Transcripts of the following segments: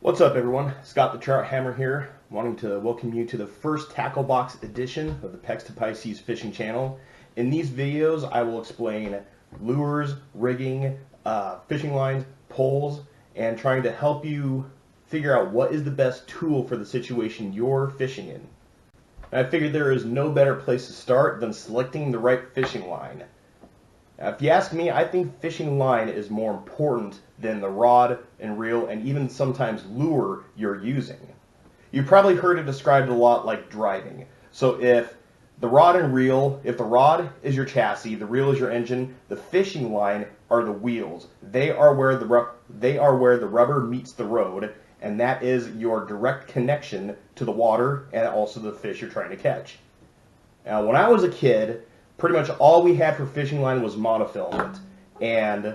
What's up, everyone? Scott the TroutHammer here, wanting to welcome you to the first Tackle Box edition of the Pex to Pisces fishing channel. In these videos, I will explain lures, rigging, fishing lines, poles, and trying to help you figure out what is the best tool for the situation you're fishing in. And I figured there is no better place to start than selecting the right fishing line. Now, if you ask me, I think fishing line is more important than the rod and reel and even sometimes lure you're using. You've probably heard it described a lot like driving. So if the rod is your chassis, the reel is your engine, the fishing line are the wheels. They are where the rubber meets the road, and that is your direct connection to the water and also the fish you're trying to catch. Now, when I was a kid, pretty much all we had for fishing line was monofilament, and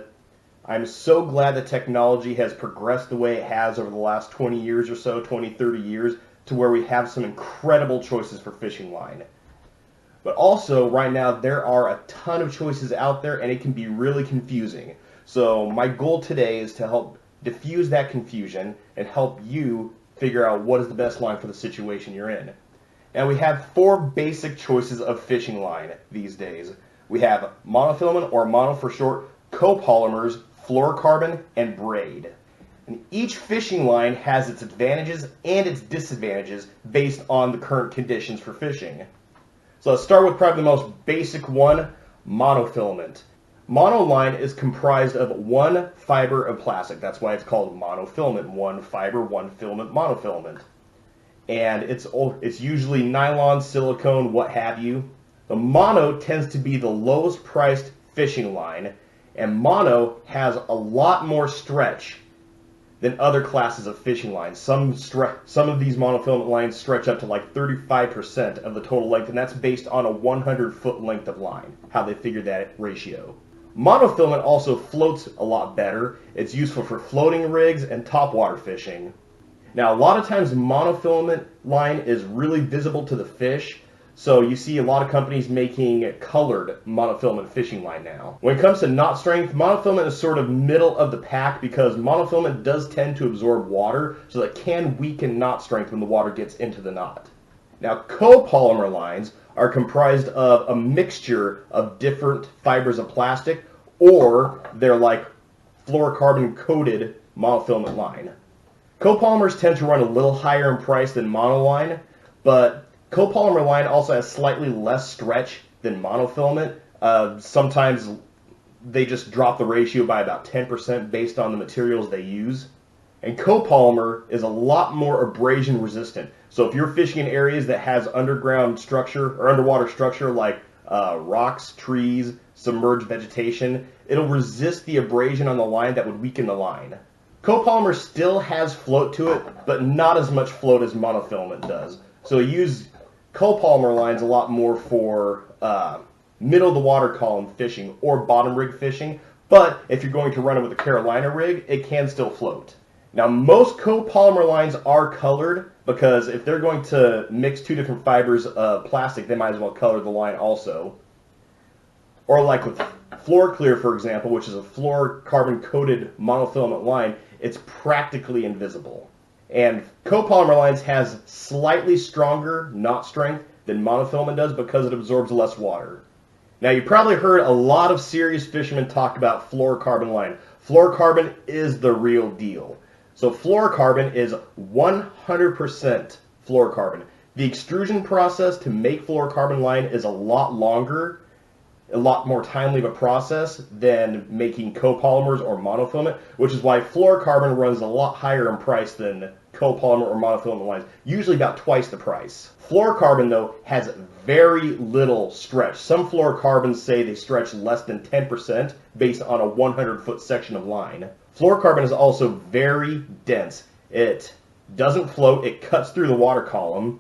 I'm so glad that technology has progressed the way it has over the last 20 years or so, 20, 30 years, to where we have some incredible choices for fishing line. But also, right now, there are a ton of choices out there, and it can be really confusing. So my goal today is to help diffuse that confusion and help you figure out what is the best line for the situation you're in. Now, we have four basic choices of fishing line these days. We have monofilament, or mono for short, copolymers, fluorocarbon, and braid. And each fishing line has its advantages and its disadvantages based on the current conditions for fishing. So let's start with probably the most basic one, monofilament. Monoline is comprised of one fiber of plastic. That's why it's called monofilament. One fiber, one filament, monofilament. And it's usually nylon, silicone, what have you. The mono tends to be the lowest priced fishing line, and mono has a lot more stretch than other classes of fishing lines. Some of these monofilament lines stretch up to like 35% of the total length, and that's based on a 100-foot length of line, how they figure that ratio. Monofilament also floats a lot better. It's useful for floating rigs and topwater fishing. Now, a lot of times monofilament line is really visible to the fish, so you see a lot of companies making colored monofilament fishing line now. When it comes to knot strength, monofilament is sort of middle of the pack because monofilament does tend to absorb water, so that can weaken knot strength when the water gets into the knot. Now, copolymer lines are comprised of a mixture of different fibers of plastic, or they're like fluorocarbon coated monofilament line. Copolymers tend to run a little higher in price than monoline, but copolymer line also has slightly less stretch than monofilament. Sometimes they just drop the ratio by about 10% based on the materials they use. And copolymer is a lot more abrasion resistant. So if you're fishing in areas that has underground structure or underwater structure like rocks, trees, submerged vegetation, it'll resist the abrasion on the line that would weaken the line. Copolymer still has float to it, but not as much float as monofilament does. So use copolymer lines a lot more for middle of the water column fishing or bottom rig fishing, but if you're going to run it with a Carolina rig, it can still float. Now, most copolymer lines are colored because if they're going to mix two different fibers of plastic, they might as well color the line also. Or like with FluorClear, for example, which is a fluorocarbon-coated monofilament line, it's practically invisible. And copolymer lines has slightly stronger knot strength than monofilament does because it absorbs less water. Now, you probably heard a lot of serious fishermen talk about fluorocarbon line. Fluorocarbon is the real deal. So fluorocarbon is 100% fluorocarbon. The extrusion process to make fluorocarbon line is a lot longer, a lot more timely of a process than making copolymers or monofilament, which is why fluorocarbon runs a lot higher in price than copolymer or monofilament lines, usually about twice the price. Fluorocarbon, though, has very little stretch. Some fluorocarbons say they stretch less than 10% based on a 100-foot section of line. Fluorocarbon is also very dense. It doesn't float, it cuts through the water column,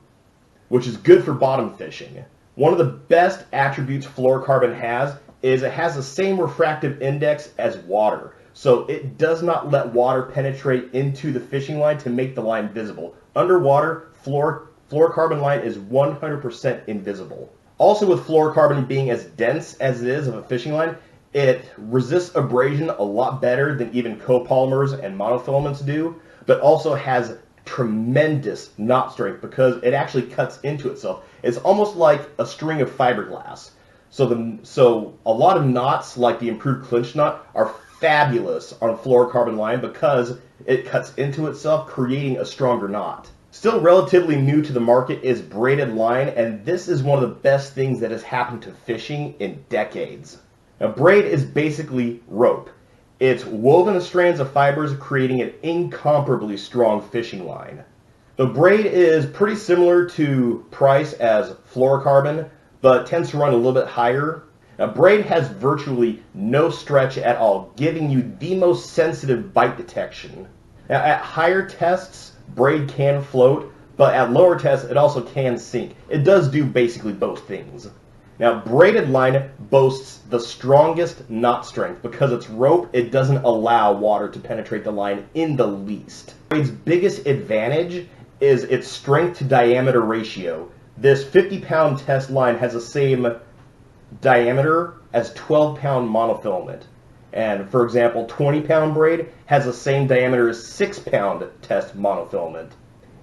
which is good for bottom fishing. One of the best attributes fluorocarbon has is it has the same refractive index as water. So it does not let water penetrate into the fishing line to make the line visible. Underwater, fluorocarbon line is 100% invisible. Also, with fluorocarbon being as dense as it is of a fishing line, It resists abrasion a lot better than even copolymers and monofilaments do, but also has tremendous knot strength because it actually cuts into itself. It's almost like a string of fiberglass. So a lot of knots, like the improved clinch knot, are fabulous on fluorocarbon line because it cuts into itself, creating a stronger knot. Still relatively new to the market is braided line, and this is one of the best things that has happened to fishing in decades. Now, braid is basically rope. It's woven strands of fibers, creating an incomparably strong fishing line. The braid is pretty similar to price as fluorocarbon, but tends to run a little bit higher. Now, braid has virtually no stretch at all, giving you the most sensitive bite detection. Now, at higher tests, braid can float, but at lower tests, it also can sink. It does do basically both things. Now, braided line boasts the strongest knot strength. Because it's rope, it doesn't allow water to penetrate the line in the least. Braid's biggest advantage is its strength to diameter ratio. This 50-pound test line has the same diameter as 12-pound monofilament. And for example, 20-pound braid has the same diameter as 6-pound test monofilament.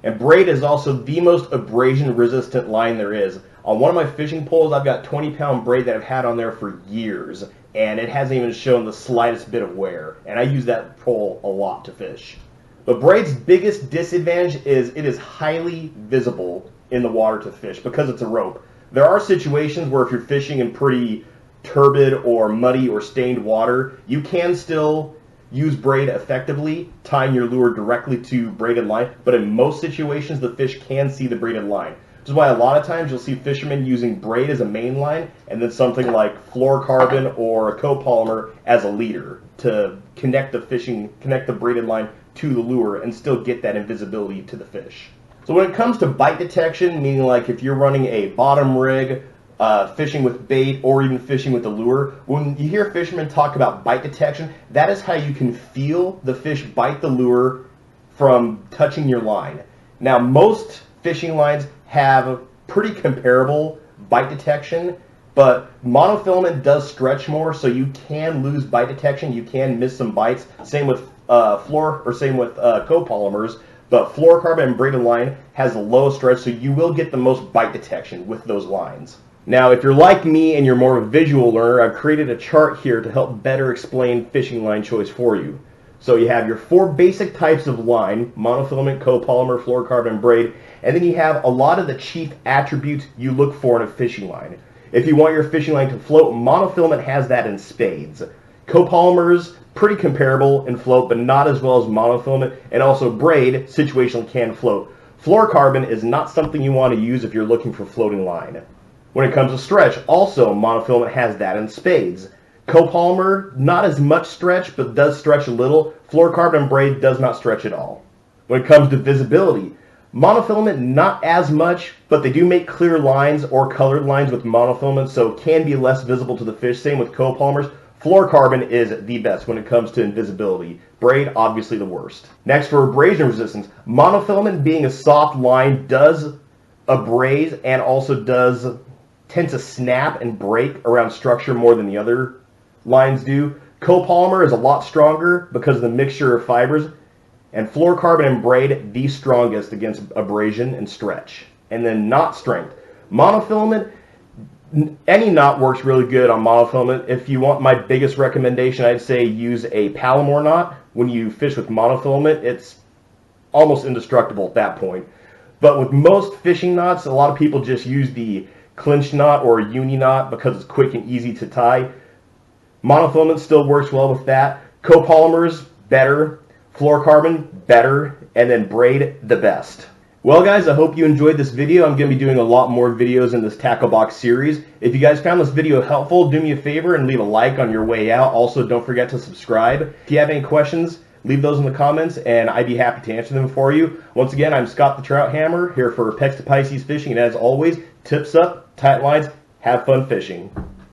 And braid is also the most abrasion-resistant line there is. On one of my fishing poles, I've got 20-pound braid that I've had on there for years, and it hasn't even shown the slightest bit of wear. And I use that pole a lot to fish. But braid's biggest disadvantage is it is highly visible in the water to fish because it's a rope. There are situations where if you're fishing in pretty turbid or muddy or stained water, you can still use braid effectively, tying your lure directly to braided line, but in most situations the fish can see the braided line. Which is why a lot of times you'll see fishermen using braid as a main line and then something like fluorocarbon or a copolymer as a leader to connect the braided line to the lure and still get that invisibility to the fish. So when it comes to bite detection, meaning like if you're running a bottom rig, fishing with bait, or even fishing with a lure, when you hear fishermen talk about bite detection, that is how you can feel the fish bite the lure from touching your line. Now, most fishing lines have pretty comparable bite detection, but monofilament does stretch more, so you can lose bite detection. You can miss some bites. Same with copolymers, but fluorocarbon and braided line has the lowest stretch, so you will get the most bite detection with those lines. Now, if you're like me and you're more of a visual learner, I've created a chart here to help better explain fishing line choice for you. So you have your 4 basic types of line: monofilament, copolymer, fluorocarbon, braid, and then you have a lot of the chief attributes you look for in a fishing line. If you want your fishing line to float, monofilament has that in spades. Copolymers, pretty comparable in float, but not as well as monofilament, and also braid, situational, can float. Fluorocarbon is not something you want to use if you're looking for floating line. When it comes to stretch, also monofilament has that in spades. Copolymer, not as much stretch, but does stretch a little. Fluorocarbon and braid does not stretch at all. When it comes to visibility, monofilament, not as much, but they do make clear lines or colored lines with monofilament, so it can be less visible to the fish. Same with copolymers. Fluorocarbon is the best when it comes to invisibility. Braid, obviously the worst. Next, for abrasion resistance, monofilament, being a soft line, does abrade and also does tend to snap and break around structure more than the other lines do. Copolymer is a lot stronger because of the mixture of fibers, and fluorocarbon and braid the strongest against abrasion and stretch. And then knot strength. Monofilament, any knot works really good on monofilament. If you want my biggest recommendation, I'd say use a Palomar knot. When you fish with monofilament, it's almost indestructible at that point. But with most fishing knots, a lot of people just use the clinch knot or a uni knot because it's quick and easy to tie. Monofilament still works well with that. Copolymers, better. Fluorocarbon, better. And then braid, the best. Well guys, I hope you enjoyed this video. I'm going to be doing a lot more videos in this tackle box series. If you guys found this video helpful, do me a favor and leave a like on your way out. Also, don't forget to subscribe. If you have any questions, leave those in the comments and I'd be happy to answer them for you. Once again, I'm Scott the TroutHammer here for Pex to Pisces Fishing, and as always, tips up, tight lines, have fun fishing.